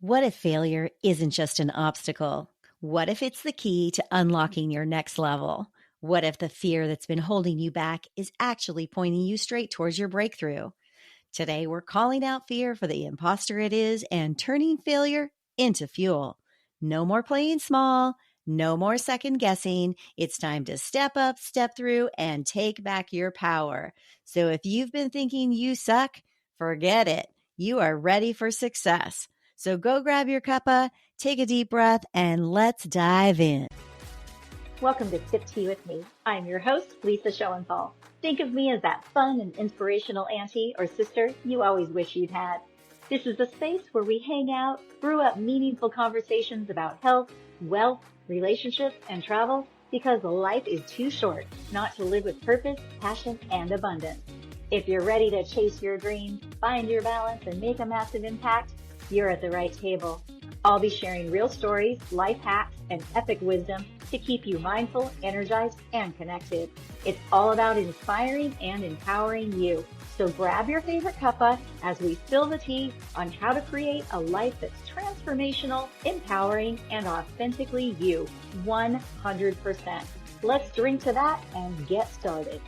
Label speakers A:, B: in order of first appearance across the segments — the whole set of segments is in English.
A: What if failure isn't just an obstacle? What if it's the key to unlocking your next level? What if the fear that's been holding you back is actually pointing you straight towards your breakthrough? Today, we're calling out fear for the imposter it is and turning failure into fuel. No more playing small, no more second guessing. It's time to step up, step through, and take back your power. So if you've been thinking you suck, forget it. You are ready for success. So go grab your cuppa, take a deep breath, and let's dive in.
B: Welcome to Sip Tea with me. I'm your host, Lisa Schoenthal. Think of me as that fun and inspirational auntie or sister you always wish you'd had. This is the space where we hang out, brew up meaningful conversations about health, wealth, relationships, and travel, because life is too short not to live with purpose, passion, and abundance. If you're ready to chase your dreams, find your balance, and make a massive impact, you're at the right table. I'll be sharing real stories, life hacks, and epic wisdom to keep you mindful, energized, and connected. It's all about inspiring and empowering you. So grab your favorite cuppa as we spill the tea on how to create a life that's transformational, empowering, and authentically you, 100%. Let's drink to that and get started.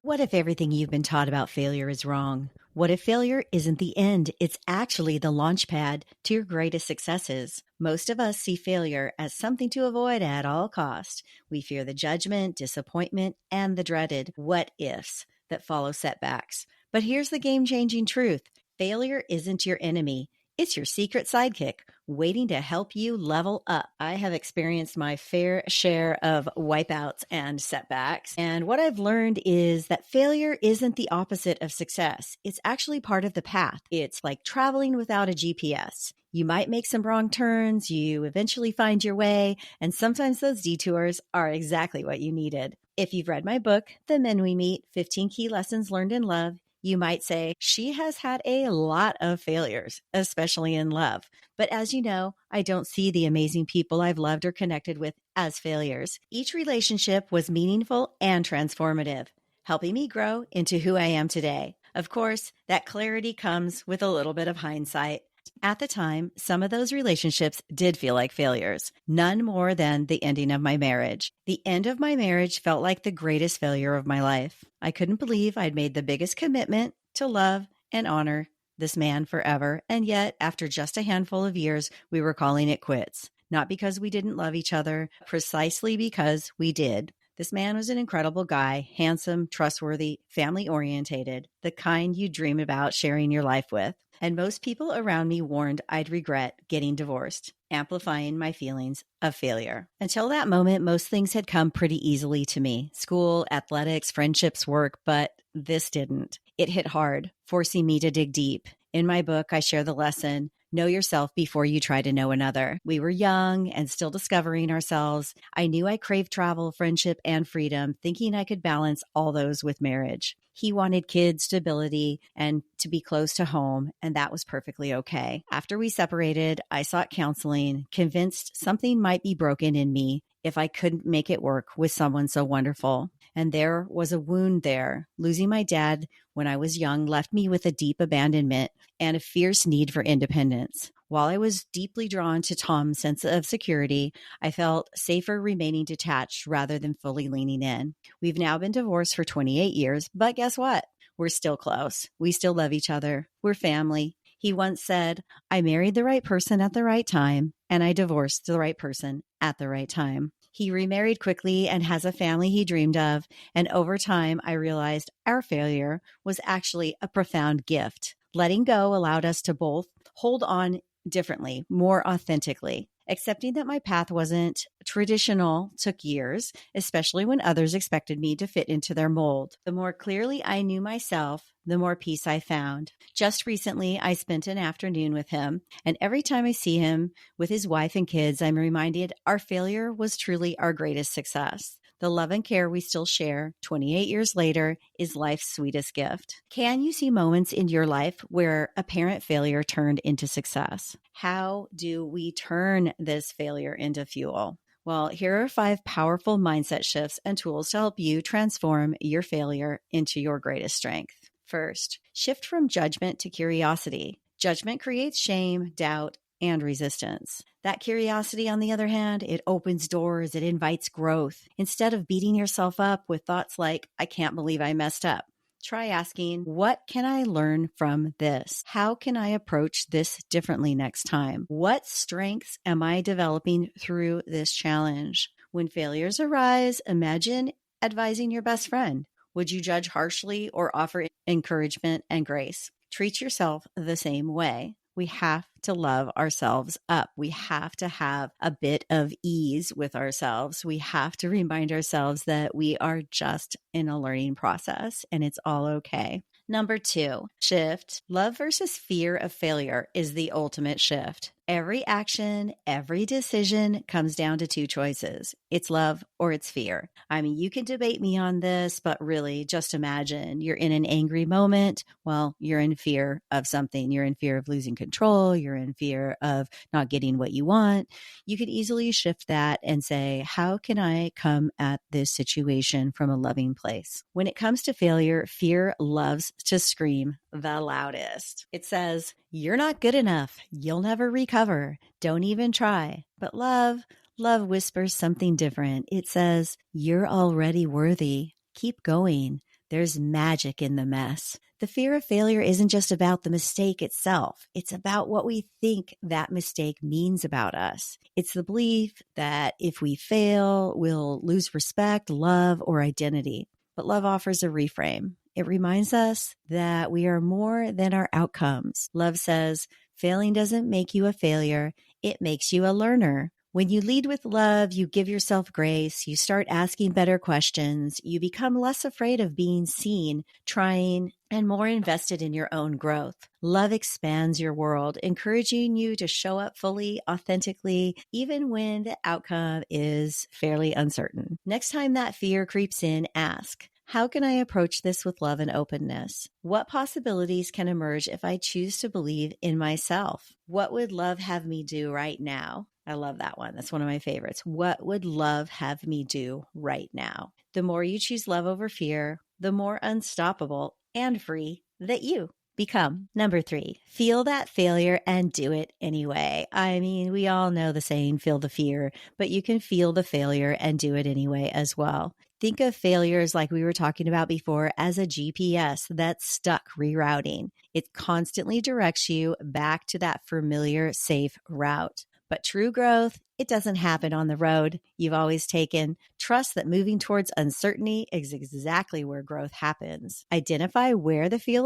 A: What if everything you've been taught about failure is wrong? What if failure isn't the end? It's actually the launch pad to your greatest successes. Most of us see failure as something to avoid at all costs. We fear the judgment, disappointment, and the dreaded what ifs that follow setbacks. But here's the game-changing truth. Failure isn't your enemy. It's your secret sidekick waiting to help you level up. I have experienced my fair share of wipeouts and setbacks. And what I've learned is that failure isn't the opposite of success. It's actually part of the path. It's like traveling without a GPS. You might make some wrong turns, you eventually find your way, and sometimes those detours are exactly what you needed. If you've read my book, The Men We Meet, 15 Key Lessons Learned in Love, you might say, she has had a lot of failures, especially in love. But as you know, I don't see the amazing people I've loved or connected with as failures. Each relationship was meaningful and transformative, helping me grow into who I am today. Of course, that clarity comes with a little bit of hindsight. At the time, some of those relationships did feel like failures, none more than the ending of my marriage. The end of my marriage felt like the greatest failure of my life. I couldn't believe I'd made the biggest commitment to love and honor this man forever, and yet, after just a handful of years, we were calling it quits. Not because we didn't love each other, precisely because we did. This man was an incredible guy, handsome, trustworthy, family-orientated, the kind you dream about sharing your life with. And most people around me warned I'd regret getting divorced, amplifying my feelings of failure. Until that moment, most things had come pretty easily to me. School, athletics, friendships, work, but this didn't. It hit hard, forcing me to dig deep. In my book, I share the lesson, know yourself before you try to know another. We were young and still discovering ourselves. I knew I craved travel, friendship, and freedom, thinking I could balance all those with marriage. He wanted kids, stability, and to be close to home, and that was perfectly okay. After we separated, I sought counseling, convinced something might be broken in me if I couldn't make it work with someone so wonderful. And there was a wound there. Losing my dad when I was young left me with a deep abandonment and a fierce need for independence. While I was deeply drawn to Tom's sense of security, I felt safer remaining detached rather than fully leaning in. We've now been divorced for 28 years, but guess what? We're still close. We still love each other. We're family. He once said, I married the right person at the right time, and I divorced the right person at the right time. He remarried quickly and has a family he dreamed of, and over time, I realized our failure was actually a profound gift. Letting go allowed us to both hold on differently, more authentically. Accepting that my path wasn't traditional took years, especially when others expected me to fit into their mold. The more clearly I knew myself, the more peace I found. Just recently, I spent an afternoon with him, and every time I see him with his wife and kids, I'm reminded our failure was truly our greatest success. The love and care we still share 28 years later is life's sweetest gift. Can you see moments in your life where apparent failure turned into success? How do we turn this failure into fuel? Well, here are 5 powerful mindset shifts and tools to help you transform your failure into your greatest strength. First, shift from judgment to curiosity. Judgment creates shame, doubt, and resistance. That curiosity, on the other hand, it opens doors, it invites growth. Instead of beating yourself up with thoughts like, I can't believe I messed up, try asking, what can I learn from this? How can I approach this differently next time? What strengths am I developing through this challenge? When failures arise, imagine advising your best friend. Would you judge harshly or offer encouragement and grace? Treat yourself the same way. We have to love ourselves up. We have to have a bit of ease with ourselves. We have to remind ourselves that we are just in a learning process and it's all okay. Number 2, shift. Love versus fear of failure is the ultimate shift. Every action, every decision comes down to 2 choices. It's love or it's fear. I mean, you can debate me on this, but really just imagine you're in an angry moment. Well, you're in fear of something. You're in fear of losing control. You're in fear of not getting what you want. You could easily shift that and say, how can I come at this situation from a loving place? When it comes to failure, fear loves to scream the loudest. It says, you're not good enough. You'll never recover. Don't even try. But love whispers something different. It says, you're already worthy. Keep going. There's magic in the mess. The fear of failure isn't just about the mistake itself. It's about what we think that mistake means about us. It's the belief that if we fail, we'll lose respect, love, or identity. But love offers a reframe. It reminds us that we are more than our outcomes. Love says, failing doesn't make you a failure. It makes you a learner. When you lead with love, you give yourself grace, you start asking better questions, you become less afraid of being seen, trying, and more invested in your own growth. Love expands your world, encouraging you to show up fully, authentically, even when the outcome is fairly uncertain. Next time that fear creeps in, ask, how can I approach this with love and openness? What possibilities can emerge if I choose to believe in myself? What would love have me do right now? I love that one. That's one of my favorites. What would love have me do right now? The more you choose love over fear, the more unstoppable and free that you become. Number 3, feel that failure and do it anyway. I mean, we all know the saying, feel the fear, but you can feel the failure and do it anyway as well. Think of failures like we were talking about before as a GPS that's stuck rerouting. It constantly directs you back to that familiar, safe route. But true growth, it doesn't happen on the road you've always taken. Trust that moving towards uncertainty is exactly where growth happens. Identify where the fear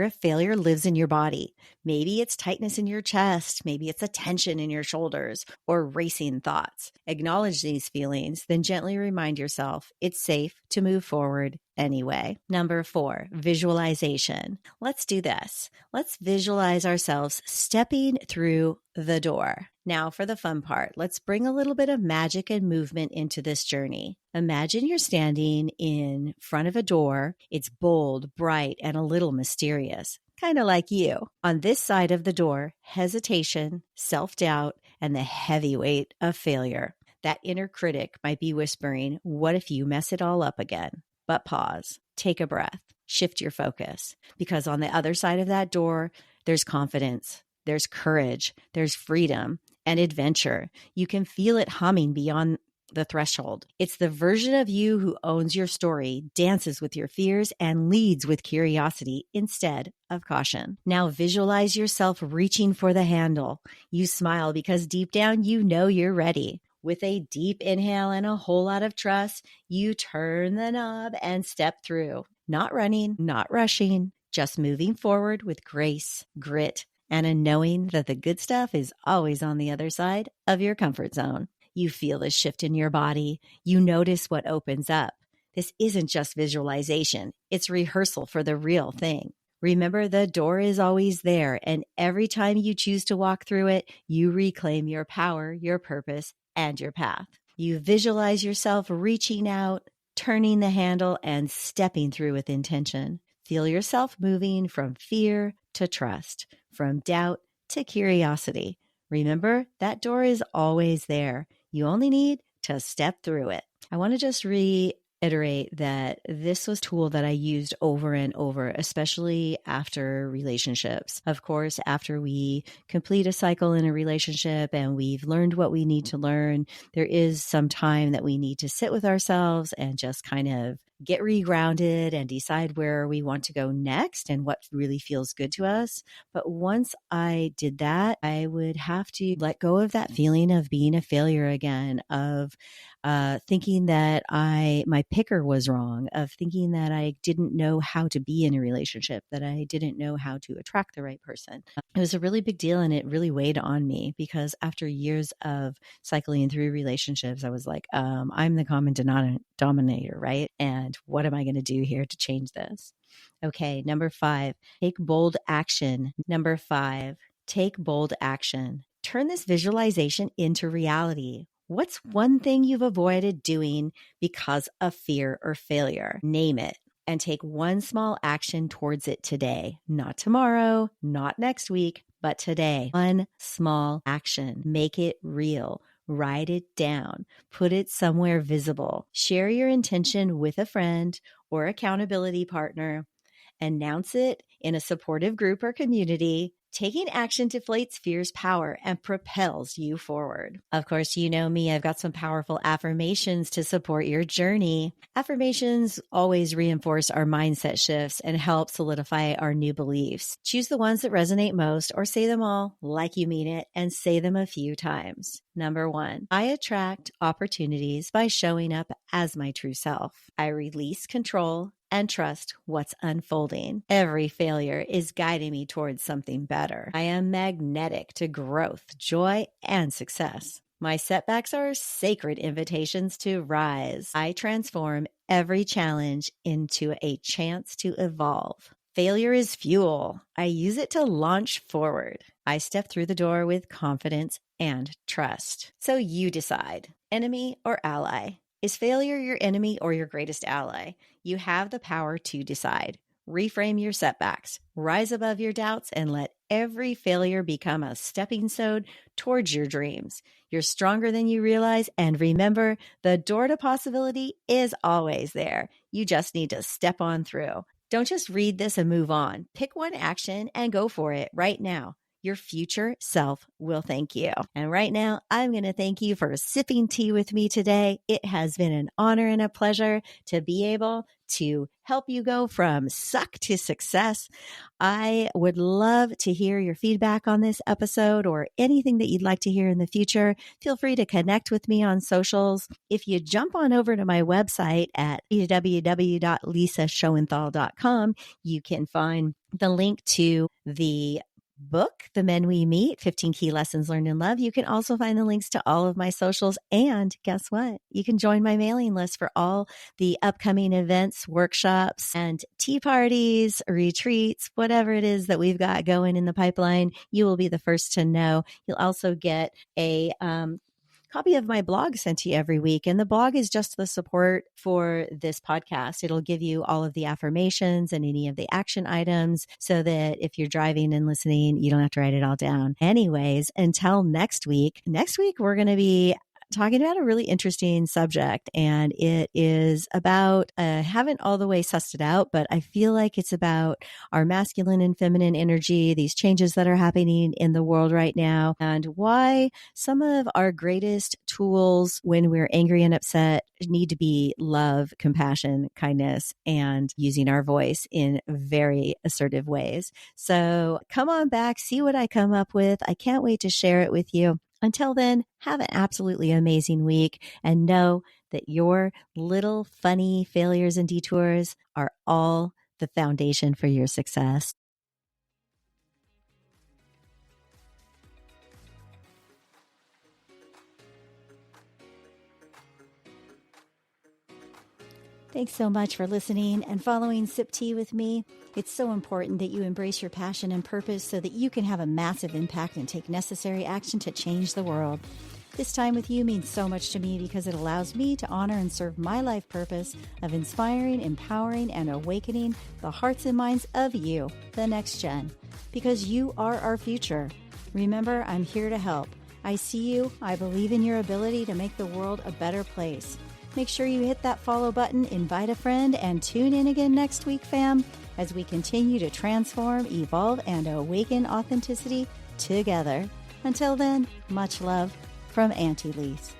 A: of failure lives in your body. Maybe it's tightness in your chest. Maybe it's a tension in your shoulders or racing thoughts. Acknowledge these feelings, then gently remind yourself it's safe to move forward anyway. Number 4, visualization. Let's do this. Let's visualize ourselves stepping through the door. Now for the fun part, let's bring a little bit of magic and movement into this journey. Imagine you're standing in front of a door. It's bold, bright, and a little mysterious, kind of like you. On this side of the door, hesitation, self-doubt, and the heavy weight of failure. That inner critic might be whispering, what if you mess it all up again? But pause, take a breath, shift your focus, because on the other side of that door, there's confidence, there's courage, there's freedom and adventure. You can feel it humming beyond the threshold. It's the version of you who owns your story, dances with your fears, and leads with curiosity instead of caution. Now visualize yourself reaching for the handle. You smile because deep down you know you're ready. With a deep inhale and a whole lot of trust, you turn the knob and step through. Not running, not rushing, just moving forward with grace, grit, and a knowing that the good stuff is always on the other side of your comfort zone. You feel the shift in your body. You notice what opens up. This isn't just visualization. It's rehearsal for the real thing. Remember, the door is always there, and every time you choose to walk through it, you reclaim your power, your purpose, and your path. You visualize yourself reaching out, turning the handle, and stepping through with intention. Feel yourself moving from fear to trust, from doubt to curiosity. Remember, that door is always there. You only need to step through it. I want to just iterate that this was a tool that I used over and over, especially after relationships. Of course, after we complete a cycle in a relationship and we've learned what we need to learn, there is some time that we need to sit with ourselves and just kind of get regrounded and decide where we want to go next and what really feels good to us. But once I did that, I would have to let go of that feeling of being a failure again, of thinking that my picker was wrong, of thinking that I didn't know how to be in a relationship, that I didn't know how to attract the right person. It was a really big deal, and it really weighed on me because after years of cycling through relationships, I was like, I'm the common denominator, right? And what am I going to do here to change this? Okay, number 5, take bold action. Number 5, take bold action. Turn this visualization into reality. What's one thing you've avoided doing because of fear or failure? Name it and take one small action towards it today. Not tomorrow, not next week, but today. One small action. Make it real. Write it down. Put it somewhere visible. Share your intention with a friend or accountability partner. Announce it in a supportive group or community. Taking action deflates fear's power and propels you forward. Of course, you know me, I've got some powerful affirmations to support your journey. Affirmations always reinforce our mindset shifts and help solidify our new beliefs. Choose the ones that resonate most or say them all like you mean it and say them a few times. Number 1, I attract opportunities by showing up as my true self. I release control and trust what's unfolding. Every failure is guiding me towards something better. I am magnetic to growth, joy, and success. My setbacks are sacred invitations to rise. I transform every challenge into a chance to evolve. Failure is fuel. I use it to launch forward. I step through the door with confidence and trust. So you decide, enemy or ally. Is failure your enemy or your greatest ally? You have the power to decide. Reframe your setbacks, rise above your doubts, and let every failure become a stepping stone towards your dreams. You're stronger than you realize, and remember, the door to possibility is always there. You just need to step on through. Don't just read this and move on. Pick one action and go for it right now. Your future self will thank you. And right now, I'm going to thank you for sipping tea with me today. It has been an honor and a pleasure to be able to help you go from suck to success. I would love to hear your feedback on this episode or anything that you'd like to hear in the future. Feel free to connect with me on socials. If you jump on over to my website at www.lisaschoenthal.com, you can find the link to the book, The Men We Meet, 15 Key Lessons Learned in Love. You can also find the links to all of my socials. And guess what? You can join my mailing list for all the upcoming events, workshops, and tea parties, retreats, whatever it is that we've got going in the pipeline. You will be the first to know. You'll also get a copy of my blog sent to you every week. And the blog is just the support for this podcast. It'll give you all of the affirmations and any of the action items so that if you're driving and listening, you don't have to write it all down. Anyways, until next week, we're going to be talking about a really interesting subject, and it is about, haven't all the way sussed it out, but I feel like it's about our masculine and feminine energy, these changes that are happening in the world right now, and why some of our greatest tools when we're angry and upset need to be love, compassion, kindness, and using our voice in very assertive ways. So come on back, see what I come up with. I can't wait to share it with you. Until then, have an absolutely amazing week and know that your little funny failures and detours are all the foundation for your success. Thanks so much for listening and following Sip Tea with me. It's so important that you embrace your passion and purpose so that you can have a massive impact and take necessary action to change the world. This time with you means so much to me because it allows me to honor and serve my life purpose of inspiring, empowering, and awakening the hearts and minds of you, the next gen, because you are our future. Remember, I'm here to help. I see you. I believe in your ability to make the world a better place. Make sure you hit that follow button, invite a friend, and tune in again next week, fam, as we continue to transform, evolve, and awaken authenticity together. Until then, much love from Auntie Lise.